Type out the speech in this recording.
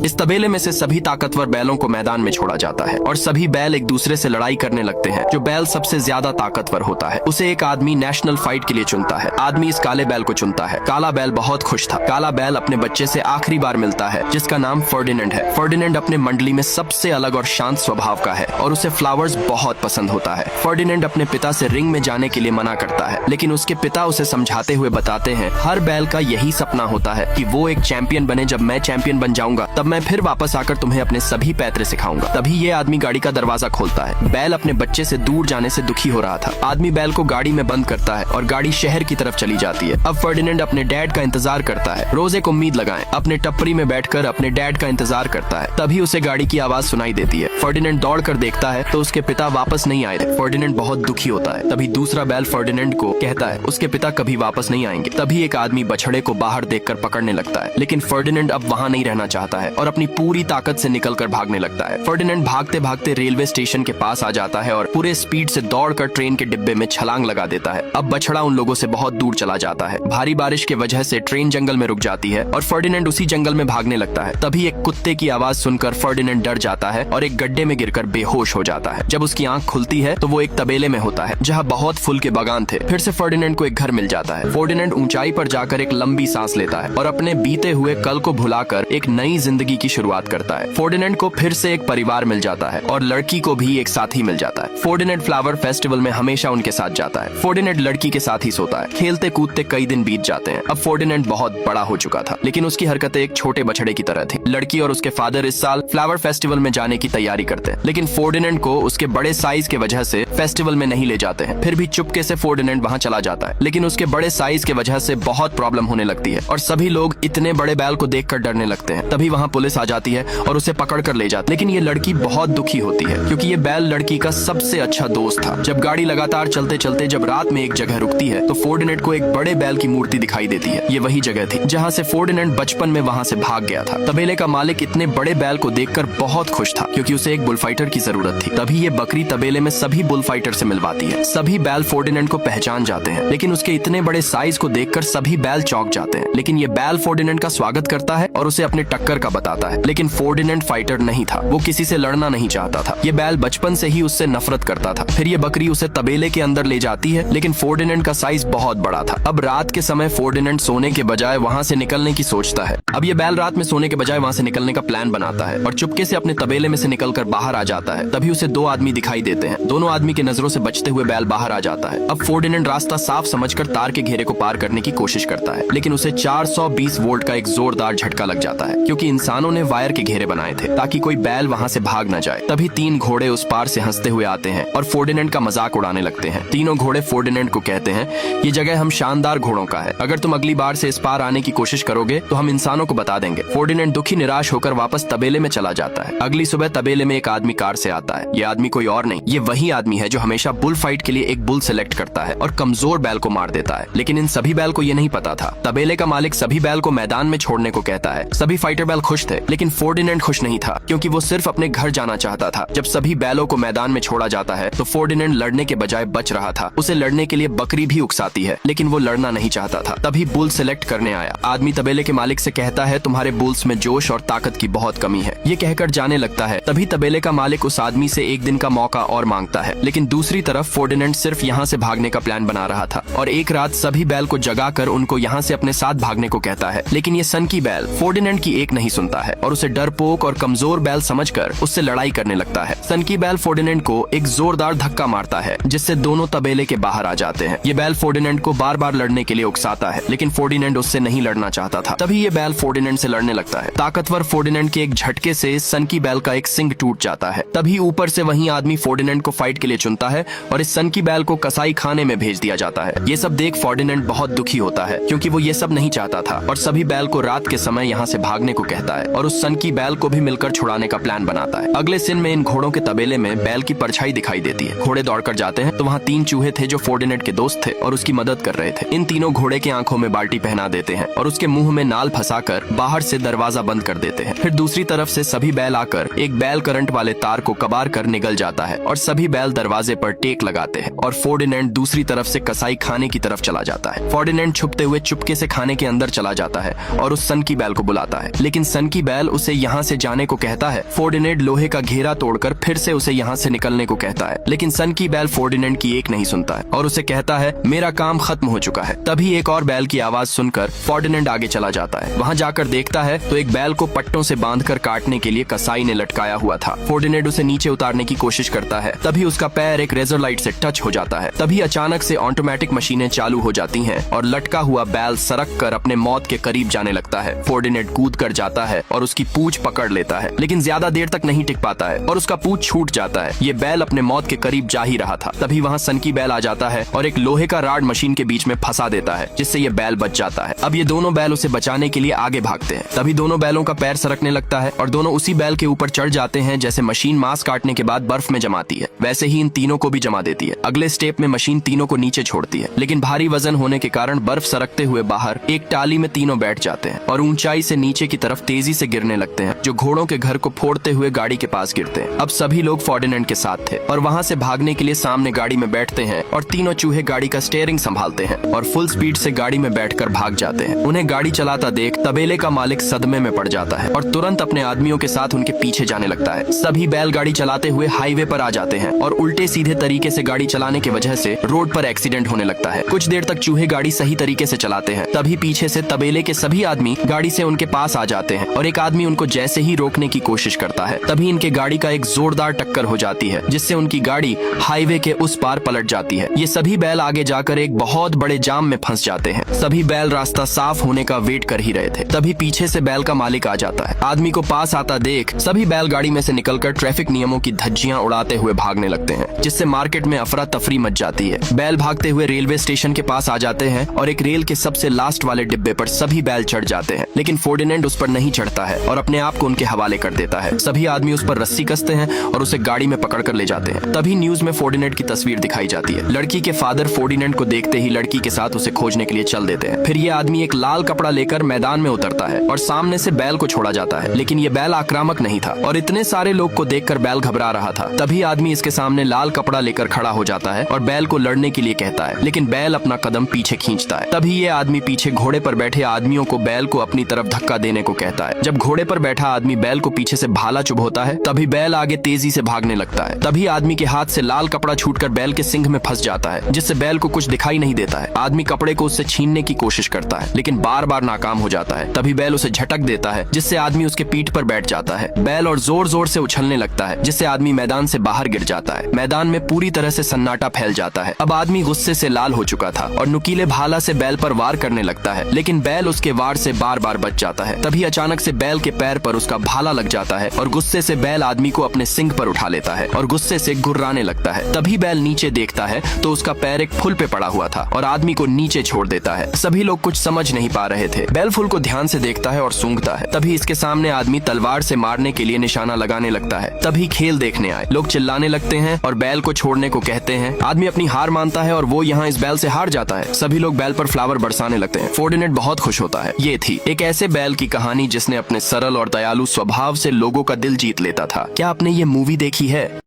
इस तबेले में से सभी ताकतवर बैलों को मैदान में छोड़ा जाता है और सभी बैल एक दूसरे से लड़ाई करने लगते हैं। जो बैल सबसे ज्यादा ताकतवर होता है उसे एक आदमी नेशनल फाइट के लिए चुनता है। आदमी इस काले बैल को चुनता है। काला बैल बहुत खुश था। काला बैल अपने बच्चे से आखिरी बार मिलता है जिसका नाम फर्डिनेंड है। फर्डिनेंड अपने मंडली में सबसे अलग और शांत स्वभाव का है और उसे फ्लावर्स बहुत पसंद होता है। फर्डिनेंड अपने पिता से रिंग में जाने के लिए मना करता है, लेकिन उसके पिता उसे समझाते हुए बताते हैं हर बैल का यही सपना होता है कि वो एक चैंपियन बने। जब मैं चैंपियन बन जाऊंगा तब मैं फिर वापस आकर तुम्हें अपने सभी पैतरे सिखाऊंगा। तभी ये आदमी गाड़ी का दरवाजा खोलता है। बैल अपने बच्चे से दूर जाने से दुखी हो रहा था। आदमी बैल को गाड़ी में बंद करता है और गाड़ी शहर की तरफ चली जाती है। अब फर्डिनेंड अपने डैड का इंतजार करता है। रोज एक उम्मीद लगाएं, अपने टपरी में बैठकर अपने डैड का इंतजार करता है। तभी उसे गाड़ी की आवाज सुनाई देती है। फर्डिनेंड दौड़ कर देखता है तो उसके पिता वापस नहीं आए थे। फर्डिनेंड बहुत दुखी होता है। तभी दूसरा बैल फर्डिनेंड को कहता है उसके पिता कभी वापस नहीं आएंगे। तभी एक आदमी बछड़े को बाहर देखकर पकड़ने लगता है, लेकिन फर्डिनेंड अब वहाँ नहीं रहना चाहता है और अपनी पूरी ताकत से निकलकर भागने लगता है। फर्डिनेंड भागते भागते रेलवे स्टेशन के पास आ जाता है और पूरे स्पीड से दौड़कर ट्रेन के डिब्बे में छलांग लगा देता है। अब बछड़ा उन लोगों से बहुत दूर चला जाता है। भारी बारिश की वजह से ट्रेन जंगल में रुक जाती है और फर्डिनेंड उसी जंगल में भागने लगता है। तभी एक कुत्ते की आवाज सुनकर फर्डिनेंड डर जाता है और एक गड्ढे में गिरकर बेहोश हो जाता है। जब उसकी आंख खुलती है तो वो एक तबेले में होता है जहाँ बहुत फूल के बागान थे। फिर से फर्डिनेंड को एक घर मिल जाता है। फर्डिनेंड ऊंचाई पर जाकर एक लंबी सांस लेता है और अपने बीते हुए कल को भुलाकर एक नई जिंदगी की शुरुआत करता है। फर्डिनेंड को फिर से एक परिवार मिल जाता है और लड़की को भी एक साथी मिल जाता है। फर्डिनेंड फ्लावर फेस्टिवल में हमेशा उनके साथ जाता है। फर्डिनेंड लड़की के साथ ही सोता है। खेलते कूदते कई दिन बीत जाते हैं। अब फर्डिनेंड बहुत बड़ा हो चुका था, लेकिन उसकी हरकतें एक छोटे बछड़े की तरह थी। लड़की और उसके फादर इस साल फ्लावर फेस्टिवल में जाने की तैयारी करते हैं, लेकिन फर्डिनेंड को उसके बड़े साइज के वजह से फेस्टिवल में नहीं ले जाते हैं। फिर भी चुपके से फर्डिनेंड वहाँ चला जाता है, लेकिन उसके बड़े साइज के वजह से बहुत प्रॉब्लम होने लगती है और सभी लोग इतने बड़े बैल को देखकर डरने लगते हैं। तभी वहाँ पुलिस आ जाती है और उसे पकड़ कर ले जाती है। लेकिन ये लड़की बहुत दुखी होती है क्योंकि ये बैल लड़की का सबसे अच्छा दोस्त था। जब गाड़ी लगातार चलते चलते जब रात में एक जगह रुकती है तो फर्डिनेंड को एक बड़े बैल की मूर्ति दिखाई देती है। ये वही जगह थी जहाँ से फर्डिनेंड बचपन में वहाँ से भाग गया था। तबेले का मालिक इतने बड़े बैल को देखकर बहुत खुश था क्योंकि उसे एक बुलफाइटर की जरूरत थी। तभी ये बकरी तबेले में सभी बुलफाइटर से मिलवाती है। सभी बैल फर्डिनेंड को पहचान जाते हैं, लेकिन उसके इतने बड़े साइज को देखकर सभी बैल चौंक जाते हैं। लेकिन ये बैल फर्डिनेंड का स्वागत करता है और उसे अपने टक्कर का बताता है। लेकिन फर्डिनेंड फाइटर नहीं था, वो किसी से लड़ना नहीं चाहता था। ये बैल बचपन से ही उससे नफरत करता था। फिर ये बकरी उसे तबेले के अंदर ले जाती है, लेकिन फर्डिनेंड का साइज बहुत बड़ा था। अब रात के समय फर्डिनेंड सोने के बजाय वहाँ से निकलने की सोचता है। अब ये बैल रात में सोने के बजाय वहाँ से निकलने का प्लान बनाता है और चुपके से अपने तबेले में से निकलकर बाहर आ जाता है। तभी उसे दो आदमी दिखाई देते हैं। दोनों आदमी की नजरों से बचते हुए बैल बाहर आ जाता है। अब फर्डिनेंड रास्ता साफ समझकर तार के घेरे को पार करने की कोशिश करता है, लेकिन उसे 420 वोल्ट का एक जोरदार झटका लग जाता है क्योंकि इंसानों ने वायर के घेरे बनाए थे ताकि कोई बैल वहाँ से भाग न जाए। तभी 3 घोड़े उस पार से हंसते हुए आते हैं और फर्डिनेंड का मजाक उड़ाने लगते हैं। तीनों घोड़े फर्डिनेंड को कहते हैं ये जगह हम शानदार घोड़ों का है, अगर तुम अगली बार से इस पार आने की कोशिश करोगे तो हम इंसानों को बता देंगे। फर्डिनेंड दुखी निराश होकर वापस तबेले में चला जाता है। अगली सुबह तबेले में एक आदमी कार से आता है। ये आदमी कोई और नहीं, ये वही आदमी है जो हमेशा बुल फाइट के लिए एक बुल सेलेक्ट करता है और कमजोर बैल को मार देता है। लेकिन इन सभी बैल को ये नहीं पता था। तबेले का मालिक सभी बैल को मैदान में छोड़ने को कहता है। सभी फाइटर बैल खुश थे, लेकिन फर्डिनेंड खुश नहीं था क्योंकि वो सिर्फ अपने घर जाना चाहता था। जब सभी बैलों को मैदान में छोड़ा जाता है तो फर्डिनेंड लड़ने के बजाय बच रहा था। उसे लड़ने के लिए बकरी भी उकसाती है, लेकिन वो लड़ना नहीं चाहता था। तभी बुल सेलेक्ट करने आया। आदमी तबेले के मालिक से कहता है तुम्हारे बुल्स में जोश और ताकत की बहुत कमी है। ये कहकर जाने लगता है। तभी तबेले का मालिक उस आदमी से एक दिन का मौका और मांगता है, लेकिन दूसरी तरफ फर्डिनेंड सिर्फ यहाँ से भागने का प्लान बना रहा था और एक रात सभी बैल को जगाकर उनको यहाँ से अपने साथ भागने को कहता है। लेकिन ये सनकी बैल फर्डिनेंड की एक नहीं सुनता है और उसे डरपोक और कमजोर बैल समझकर उससे लड़ाई करने लगता है। सनकी बैल फर्डिनेंड को एक जोरदार धक्का मारता है जिससे दोनों तबेले के बाहर आ जाते हैं। ये बैल फर्डिनेंड को बार बार लड़ने के लिए उकसाता है, लेकिन फर्डिनेंड उससे नहीं लड़ना चाहता था। तभी ये बैल फर्डिनेंड से लड़ने लगता है। ताकतवर फर्डिनेंड के एक झटके से सनकी बैल का एक सिंग टूट जाता है। तभी ऊपर से वही आदमी फर्डिनेंड को फाइट के लिए चुनता है और इस सनकी बैल को कसाई खाने में भेज दिया जाता है। ये सब देख फर्डिनेंड बहुत दुखी होता है क्योंकि वो ये सब नहीं चाहता था और सभी बैल को रात के समय यहाँ से भागने को कहता है और उस सनकी बैल को भी मिलकर छुड़ाने का प्लान बनाता है। अगले दिन में इन घोड़ों के तबेले में बैल की परछाई दिखाई देती है। घोड़े दौड़कर जाते हैं तो वहाँ 3 चूहे थे जो फर्डिनेंड के दोस्त थे और उसकी मदद कर रहे थे। इन तीनों घोड़े के आंखों में बाल्टी पहना देते हैं और उसके मुंह में नाल फंसाकर बाहर से दरवाजा बंद कर देते हैं। फिर दूसरी तरफ से सभी बैल आकर एक बैल करंट वाले तार को कबार कर निगल जाता है और सभी बैल दरवाजे पर टेक लगाते हैं और फर्डिनेंड दूसरी तरफ से कसाई खाने की तरफ चला जाता है। फर्डिनेंड छुपते हुए चुपके से खाने के अंदर चला जाता है और उस सनकी बैल को बुलाता है, लेकिन सनकी की बैल उसे यहाँ से जाने को कहता है। फोर्डिनेंड लोहे का घेरा तोड़कर फिर से उसे यहाँ से निकलने को कहता है, लेकिन सन की बैल फोर्डिनेंड की एक नहीं सुनता है और उसे कहता है मेरा काम खत्म हो चुका है। तभी एक और बैल की आवाज सुनकर फोर्डिनेंड आगे चला जाता है। वहाँ जाकर देखता है तो एक बैल को पट्टों से बांधकर काटने के लिए कसाई ने लटकाया हुआ था। फोर्डिनेंड उसे नीचे उतारने की कोशिश करता है, तभी उसका पैर एक रेजर लाइट से टच हो जाता है। तभी अचानक से ऑटोमेटिक मशीनें चालू हो जाती हैं और लटका हुआ बैल सरक कर अपने मौत के करीब जाने लगता है। फोर्डिनेंड कूद कर जाता है और उसकी पूंछ पकड़ लेता है, लेकिन ज्यादा देर तक नहीं टिक पाता है और उसका पूंछ छूट जाता है। ये बैल अपने मौत के करीब जा ही रहा था। तभी वहाँ सन की बैल आ जाता है और एक लोहे का राड मशीन के बीच में फंसा देता है, जिससे ये बैल बच जाता है। अब ये दोनों बैल उसे बचाने के लिए आगे भागते हैं। तभी दोनों बैलों का पैर सरकने लगता है और दोनों उसी बैल के ऊपर चढ़ जाते हैं। जैसे मशीन मांस काटने के बाद बर्फ में जमाती है, वैसे ही इन तीनों को भी जमा देती है। अगले स्टेप में मशीन तीनों को नीचे छोड़ती है, लेकिन भारी वजन होने के कारण बर्फ सरकते हुए बाहर एक टाली में तीनों बैठ जाते हैं और ऊंचाई से नीचे की तरफ तेजी से गिरने लगते हैं, जो घोड़ों के घर को फोड़ते हुए गाड़ी के पास गिरते हैं। अब सभी लोग फोर्डिनेंड के साथ थे और वहाँ से भागने के लिए सामने गाड़ी में बैठते हैं और तीनों चूहे गाड़ी का स्टीयरिंग संभालते हैं और फुल स्पीड से गाड़ी में बैठकर भाग जाते हैं। उन्हें गाड़ी चलाता देख तबेले का मालिक सदमे में पड़ जाता है और तुरंत अपने आदमियों के साथ उनके पीछे जाने लगता है। सभी बैल गाड़ी चलाते हुए हाईवे पर आ जाते हैं और उल्टे सीधे तरीके से गाड़ी चलाने की वजह से रोड पर एक्सीडेंट होने लगता है। कुछ देर तक चूहे गाड़ी सही तरीके से चलाते हैं, तभी पीछे से तबेले के सभी आदमी गाड़ी से उनके पास आ जाते हैं और एक आदमी उनको जैसे ही रोकने की कोशिश करता है, तभी इनके गाड़ी का एक जोरदार टक्कर हो जाती है, जिससे उनकी गाड़ी हाईवे के उस पार पलट जाती है। ये सभी बैल आगे जाकर एक बहुत बड़े जाम में फंस जाते हैं। सभी बैल रास्ता साफ होने का वेट कर ही रहे थे, तभी पीछे से बैल का मालिक आ जाता है। आदमी को पास आता देख सभी बैल गाड़ी में से निकलकर ट्रैफिक नियमों की धज्जियां उड़ाते हुए भागने लगते हैं, जिससे मार्केट में अफरा तफरी मच जाती है। बैल भागते हुए रेलवे स्टेशन के पास आ जाते हैं और एक रेल के सबसे लास्ट वाले डिब्बे पर सभी बैल चढ़ जाते हैं, लेकिन फोर्डिनेंड उस पर नहीं चढ़ता है और अपने आप को उनके हवाले कर देता है। सभी आदमी उस पर रस्सी कसते हैं और उसे गाड़ी में पकड़ कर ले जाते हैं। तभी न्यूज में फोर्डिनेंड की तस्वीर दिखाई जाती है। लड़की के फादर फोर्डिनेंड को देखते ही लड़की के साथ उसे खोजने के लिए चल देते हैं। फिर ये आदमी एक लाल कपड़ा लेकर मैदान में उतरता है और सामने से बैल को छोड़ा जाता है, लेकिन ये बैल आक्रामक नहीं था और इतने सारे लोग को देखकर बैल घबरा रहा था। तभी आदमी इसके सामने लाल कपड़ा लेकर खड़ा हो जाता है और बैल को लड़ने के लिए कहता है, लेकिन बैल अपना कदम पीछे खींचता है। तभी ये आदमी पीछे घोड़े पर बैठे आदमियों को बैल को अपनी तरफ धक्का देने को कहता है। जब घोड़े पर बैठा आदमी बैल को पीछे से भाला चुभोता है, तभी बैल आगे तेजी से भागने लगता है। तभी आदमी के हाथ से लाल कपड़ा छूटकर बैल के सिंग में फंस जाता है, जिससे बैल को कुछ दिखाई नहीं देता है। आदमी कपड़े को उससे छीनने की कोशिश करता है, लेकिन बार बार नाकाम हो जाता है। तभी बैल उसे झटक देता है, जिससे आदमी उसके पीठ पर बैठ जाता है। बैल और जोर जोर से उछलने लगता है, जिससे आदमी मैदान से बाहर गिर जाता है। मैदान में पूरी तरह से सन्नाटा फैल जाता है। अब आदमी गुस्से से लाल हो चुका था और नुकीले भाला से बैल पर वार करने लगता है, लेकिन बैल उसके वार से बार बार बच जाता है। तभी अचानक से बैल के पैर पर उसका भाला लग जाता है और गुस्से से बैल आदमी को अपने सिंग पर उठा लेता है और गुस्से से गुर्राने लगता है। तभी बैल नीचे देखता है तो उसका पैर एक फुल पे पड़ा हुआ था और आदमी को नीचे छोड़ देता है। सभी लोग कुछ समझ नहीं पा रहे थे। बैल फुल को ध्यान से देखता है और सूंघता है। तभी इसके सामने आदमी तलवार से मारने के लिए निशाना लगाने लगता है। तभी खेल देखने आए लोग चिल्लाने लगते हैं और बैल को छोड़ने को कहते हैं। आदमी अपनी हार मानता है और वो यहाँ इस बैल से हार जाता है। सभी लोग बैल पर फ्लावर बरसाने लगते हैं। फोर्डिनेंड बहुत खुश होता है। ये थी एक ऐसे बैल की कहानी जिसने अपने सरल और दयालु स्वभाव से लोगों का दिल जीत लेता था। क्या आपने ये मूवी देखी है?